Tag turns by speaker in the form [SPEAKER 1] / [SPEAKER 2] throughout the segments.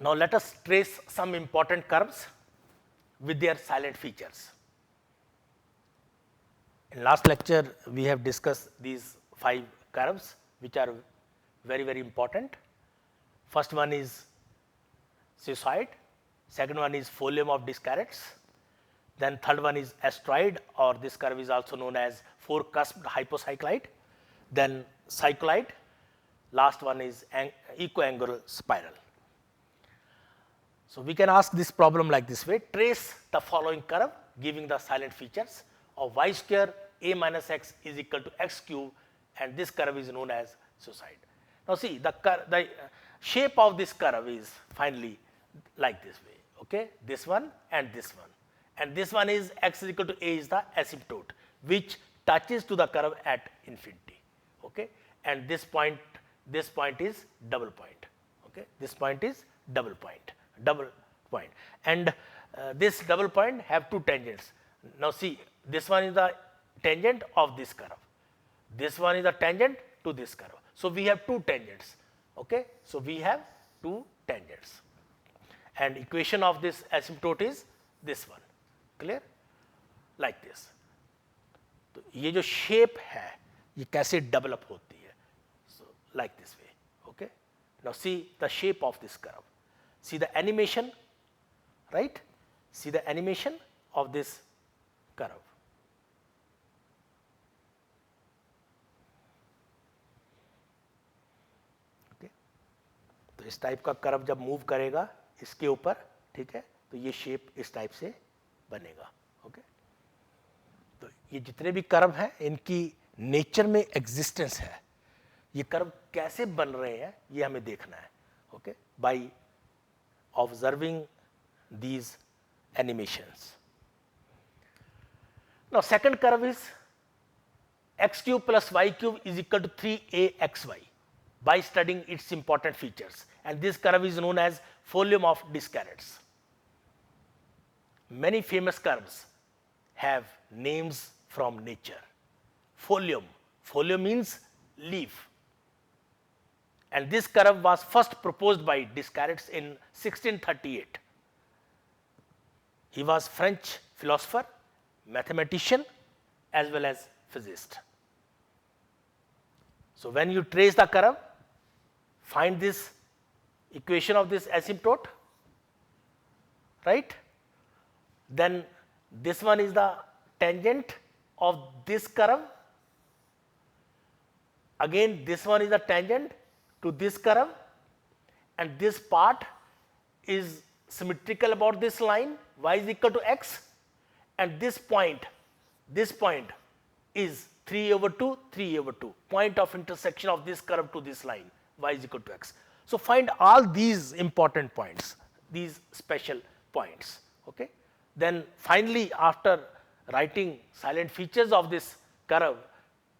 [SPEAKER 1] Now let us trace some important curves with their silent features. In last lecture, we have discussed these 5 curves which are very important. First one is cissoid, second one is folium of Descartes, then third one is asteroid, or this curve is also known as 4-cusped hypocycloid, then cycloid, last one is equiangular spiral. So we can ask this problem like this way: trace the following curve giving the silent features of y square a minus x is equal to x cube, and this curve is known as cissoid. Now see, the shape of this curve is finally like this way, okay? This one and this one, and this one is x is equal to a is the asymptote which touches to the curve at infinity, okay? And this point is double point, okay? This point is double point, and this double point have 2 tangents. Now see, this one is the tangent of this curve, this one is the tangent to this curve. So we have 2 tangents, okay? So we have 2 tangents, and equation of this asymptote is this one, clear? Like this. तो ये जो shape है ये कैसे develop होती है? So like this way, okay? Now see the shape of this curve, see the animation, right? See the animation of this curve. Okay? तो इस टाइप का कर्व जब मूव करेगा इसके ऊपर, ठीक है, तो ये शेप इस टाइप से बनेगा, ओके? तो ये जितने भी कर्व हैं इनकी नेचर में एग्जिस्टेंस है, ये कर्व कैसे बन रहे हैं ये हमें देखना है, okay? By observing these animations. Now second curve is x cube plus y cube is equal to 3axy by studying its important features, and this curve is known as folium of Descartes. Many famous curves have names from nature. Folium means leaf, and this curve was first proposed by Descartes in 1638. He was French philosopher, mathematician as well as physicist. So when you trace the curve, find this equation of this asymptote, right? Then this one is the tangent of this curve, again this one is the tangent to this curve, and this part is symmetrical about this line y is equal to x, and this point is 3/2, point of intersection of this curve to this line y is equal to x. So find all these important points, these special points, okay? Then finally after writing silent features of this curve,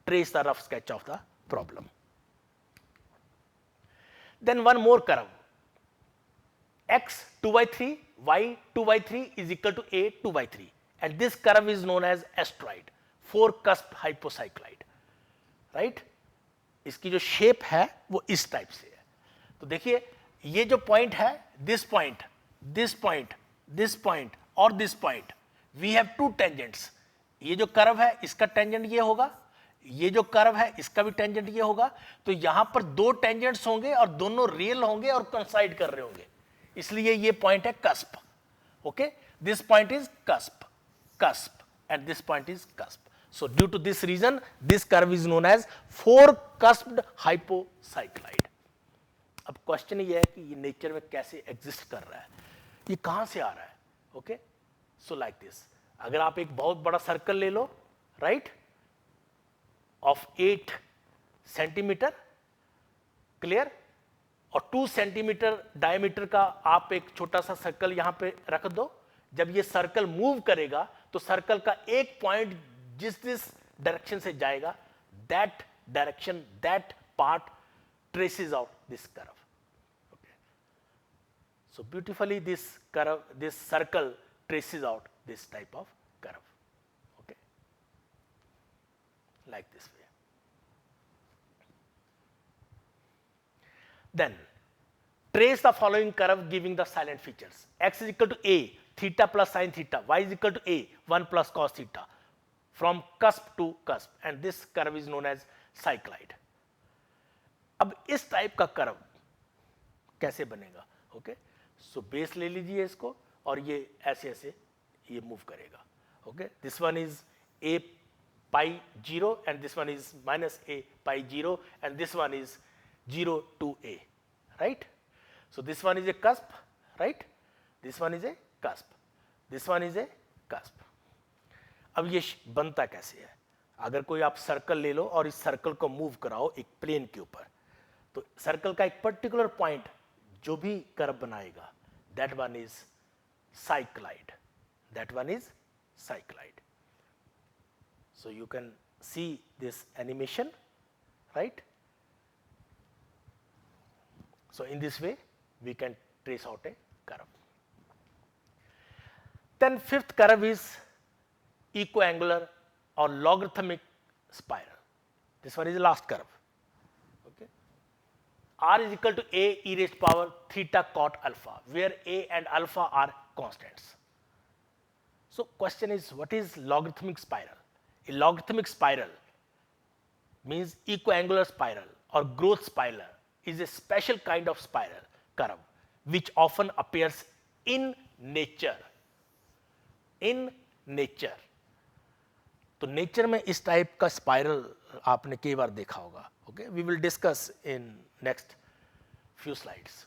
[SPEAKER 1] trace the rough sketch of the problem. Then one more curve, x 2/3, y 2/3 is equal to a 2/3, and this curve is known as asteroid, 4-cusp hypocycloid, right? इसकी जो shape है वो इस type से है. तो देखिए ये जो पॉइंट है, this point, this point, this point और this point, we have 2 tangents. ये जो कर्व है इसका टेंजेंट ये होगा, ये जो कर्व है इसका भी टेंजेंट ये होगा. तो यहां पर 2 टेंजेंट्स होंगे और दोनों रियल होंगे और कोइंसाइड कर रहे होंगे, इसलिए ये पॉइंट है cusp, okay? This point is cusp, and this point is cusp. So due to this reason, this curve is known as 4-cusped hypocycloid. अब क्वेश्चन ये है कि ये नेचर में कैसे एग्जिस्ट कर रहा है, ये कहां से आ रहा है, ओके? सो लाइक दिस, अगर आप एक बहुत बड़ा सर्कल ले लो, राइट, ऑफ 8 सेंटीमीटर, क्लियर, और 2 सेंटीमीटर डायमीटर का आप एक छोटा सा सर्कल यहां पे रख दो. जब ये सर्कल मूव करेगा तो सर्कल का एक पॉइंट जिस डायरेक्शन से जाएगा, that direction, that part traces out this curve. Okay. So beautifully this curve, this circle traces out this type of curve. Okay. Like this way. Then Trace the following curve giving the silent features. X is equal to a, theta plus sin theta, y is equal to a, 1 plus cos theta, from cusp to cusp, and this curve is known as cycloid. अब इस type का curve कैसे बनेगा? Okay, so base ले लीजिए इसको और ये ऐसे ऐसे ये मूव करेगा. Okay, this one is a pi 0 and this one is minus a pi 0 and this one is 0 to a, right? So this one is a cusp, right? This one is a cusp, this one is a cusp. अब ये बनता कैसे है? अगर कोई आप circle ले लो और इस सर्कल को मूव कराओ एक प्लेन के ऊपर, तो सर्कल का एक पर्टिकुलर पॉइंट जो भी कर्व बनाएगा, that one is cycloid, that one is cycloid. So you can see this animation, right? So in this way we can trace out a curve. Then fifth curve is equiangular or logarithmic spiral. This one is the last curve. Okay. R is equal to a e raised power theta cot alpha, where a and alpha are constants. So question is, what is logarithmic spiral? A logarithmic spiral means equiangular spiral or growth spiral is a special kind of spiral curve which often appears in nature. In nature. तो nature में इस type का spiral आपने कई बार देखा होगा. Okay, we will discuss in next few slides.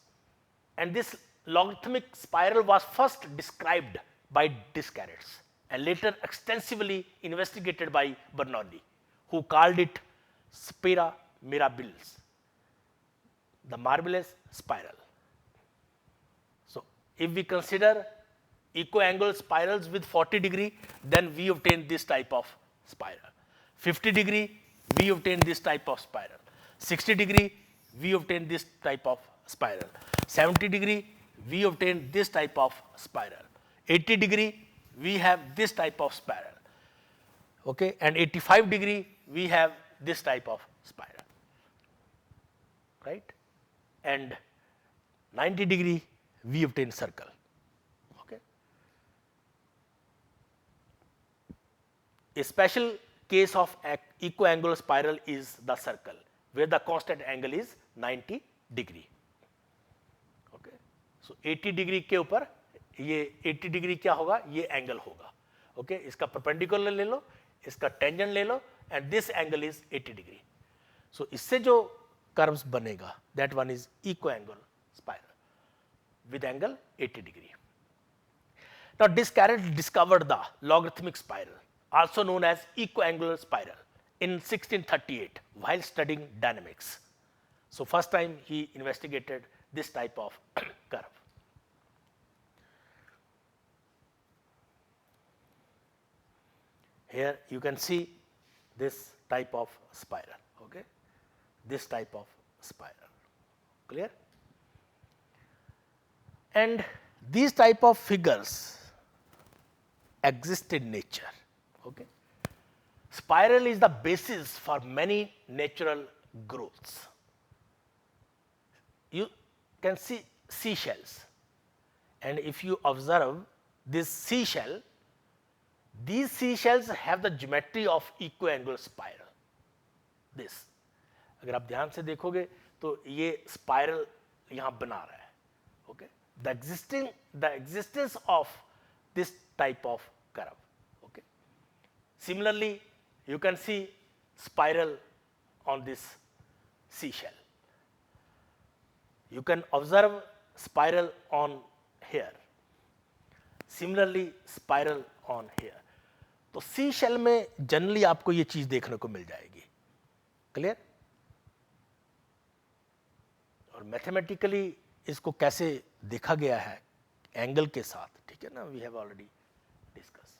[SPEAKER 1] And this logarithmic spiral was first described by Descartes and later extensively investigated by Bernoulli, who called it spira mirabilis, the marvelous spiral. So if we consider equiangular spirals with 40°, then we obtain this type of spiral. 50°, we obtain this type of spiral. 60°, we obtain this type of spiral. 70°, we obtain this type of spiral. 80°, we have this type of spiral. Okay, and 85°, we have this type of spiral, right? And 90°, we obtain circle. Okay. A special case of equiangular spiral is the circle, where the constant angle is 90°. Okay. So 80° के ऊपर ये 80° क्या होगा? ये angle होगा. Okay, इसका perpendicular ले लो, इसका टेंजेंट ले लो, and this angle is 80°. So इससे जो कर्व्स बनेगा, that one is equiangular spiral with angle 80°. Now Descartes discovered the logarithmic spiral, also known as equiangular spiral, in 1638 while studying dynamics. So first time he investigated this type of curve. Here you can see this type of spiral, okay? This type of spiral, clear? And these type of figures exist in nature, okay? Spiral is the basis for many natural growths. You can see seashells, and if you observe this seashell, these seashells have the geometry of equiangular spiral. This, अगर आप ध्यान से देखोगे तो ये spiral यहाँ बना रहा है. Okay, the existence of this type of curve. Okay, similarly, you can see spiral on this seashell. You can observe spiral on here. Similarly, spiral on here. तो सी शेल में जनरली आपको ये चीज देखने को मिल जाएगी. क्लियर? और मैथमेटिकली इसको कैसे देखा गया है एंगल के साथ, ठीक है ना, वी हैव ऑलरेडी डिस्कस.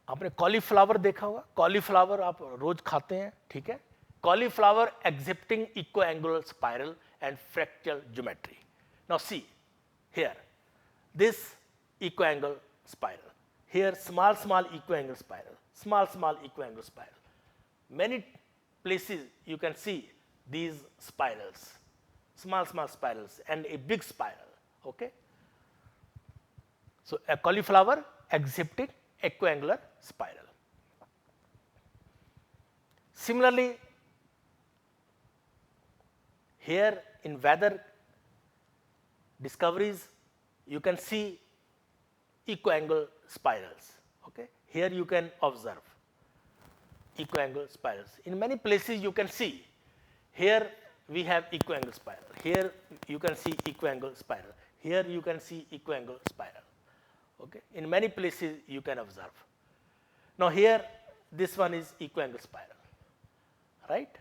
[SPEAKER 1] आपने कॉलीफ्लावर देखा होगा. कॉलीफ्लावर आप रोज खाते हैं, ठीक है. Cauliflower exhibiting equiangular spiral and fractal geometry. Now see here, this equiangular spiral, here small equiangular spiral, small equiangular spiral. Many places you can see these spirals, small spirals and a big spiral. Okay. So, a cauliflower exhibiting equiangular spiral. Similarly, here in weather discoveries, you can see equiangle spirals. Okay. Here you can observe equiangle spirals. In many places you can see, here we have equiangle spiral, here you can see equiangle spiral, here you can see equiangle spiral. Okay. In many places you can observe. Now, here this one is equiangle spiral, right.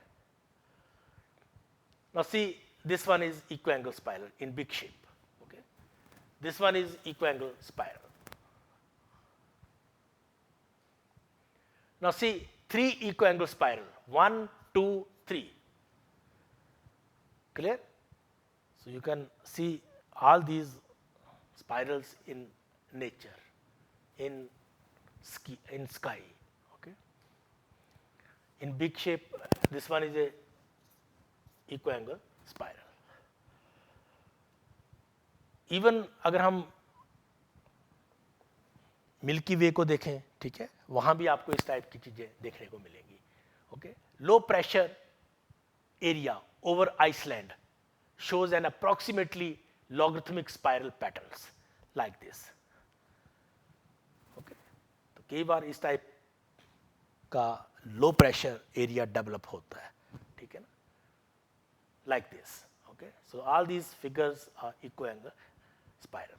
[SPEAKER 1] Now, see, this one is equiangle spiral in big shape. Okay. This one is equiangle spiral. Now, see, 3 equiangle spiral, 1, 2, 3. Clear? So, you can see all these spirals in nature, in sky. Okay. In big shape, this one is a equiangle spiral. Even अगर हम milky वे को देखें, ठीक है, वहां भी आपको इस टाइप की चीजें देखने को मिलेंगी. Okay. Low pressure area over Iceland shows an approximately logarithmic spiral patterns like this. Okay. तो कई बार इस टाइप का लो प्रेशर एरिया डेवलप होता है, ठीक है ना, like this. Okay. So, all these figures are equiangle spiral.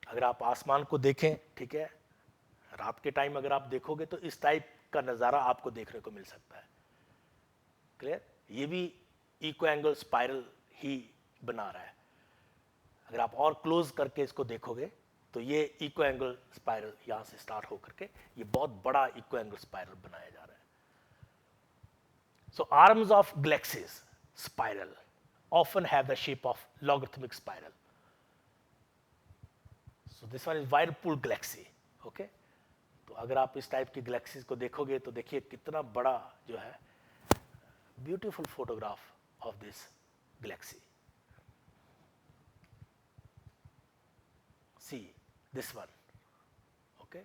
[SPEAKER 1] अगर आप आसमान को देखें, ठीक है, रात के टाइम अगर आप देखोगे तो इस टाइप का नज़ारा आपको देखने को मिल सकता है. क्लियर. ये भी इक्विएंगल स्पाइरल ही बना रहा है. अगर आप और क्लोज करके इसको देखोगे तो ये इक्विएंगल स्पाइरल यहां से स्टार्ट होकर के ये बहुत बड़ा इक्विएंगल स्पाइरल बनाया जा रहा है. So arms of galaxies spiral often have the shape of logarithmic spiral. So this one is whirlpool galaxy. Okay. तो अगर आप इस टाइप की गैलेक्सीज को देखोगे तो देखिए कितना बड़ा जो है, beautiful photograph of this galaxy. See this one. Okay.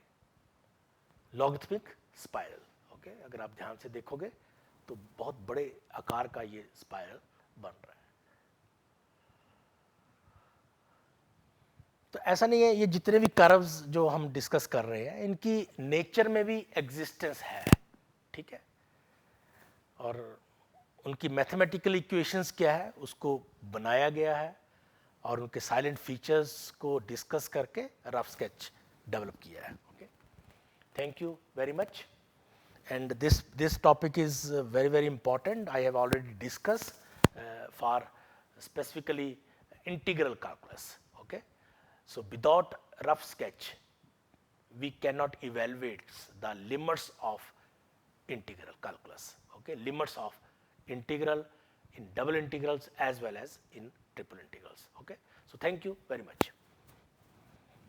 [SPEAKER 1] Logarithmic spiral. Okay. अगर आप ध्यान से देखोगे तो बहुत बड़े आकार का ये स्पाइरल बन रहा है. तो ऐसा नहीं है, ये जितने भी कर्व्स जो हम डिस्कस कर रहे हैं इनकी नेचर में भी एग्जिस्टेंस है, ठीक है, और उनकी मैथमेटिकल इक्वेशंस क्या है उसको बनाया गया है और उनके साइलेंट फीचर्स को डिस्कस करके रफ स्केच डेवलप किया है. Okay. Thank you very much. And this topic is very important. I have already discuss for specifically integral calculus. Okay. So without rough sketch we cannot evaluate the limits of integral calculus. Okay. Limits of integral in double integrals as well as in triple integrals. Okay. So, thank you very much.